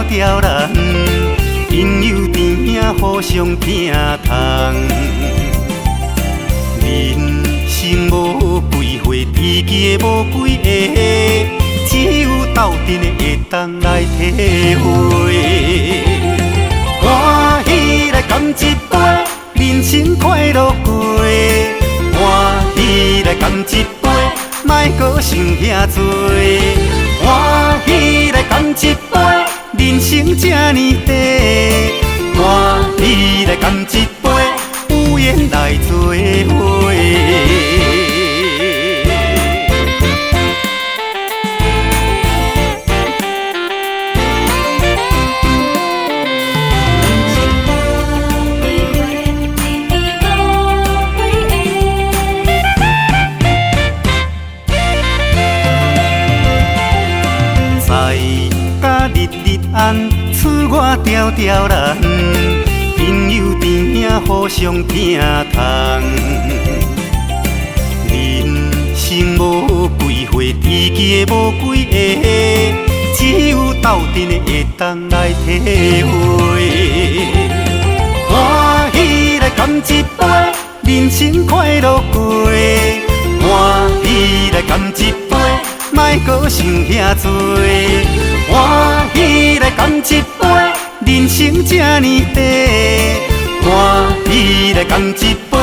刁难，朋友甜互相疼痛。人生无几回，知己的无几个，只有斗阵的会当来体会。欢喜来干一杯，人生快乐过。欢喜来干一杯，莫搁想遐多。欢喜来干一杯，人生这呢短。欢喜来干一杯，有缘来做伙。日暗厝外刁刁难，朋友甜互相疼痛。人生无几回，知己的无几个，只有斗阵的会当来体会。欢喜来干一杯，人生快乐过。欢喜来干一杯，莫搁想遐多。欢喜来干一杯，人生这呢短。欢喜来干一杯，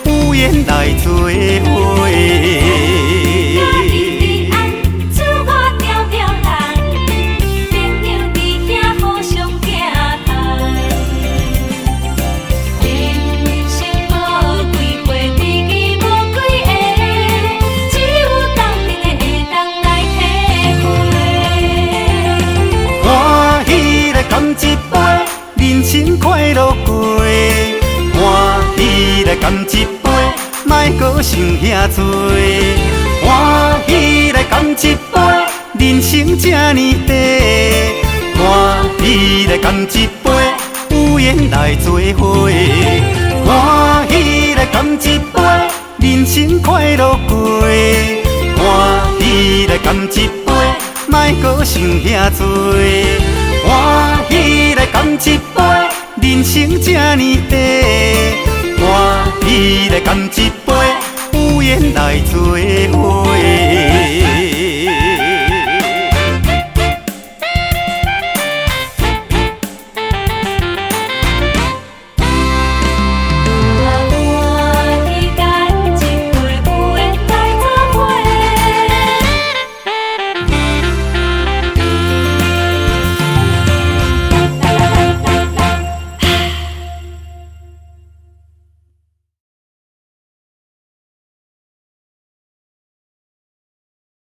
有缘来做伙。一杯，人生快乐过。欢喜来干一杯，莫搁想遐多。欢喜来干一杯，人生这呢短。欢喜来干一杯，有缘来做伙。欢喜来干一杯，人生快乐过。欢喜来干一杯，莫搁想遐多。欢喜来干一杯，人生这呢短。欢喜来干一杯，有缘来做伙。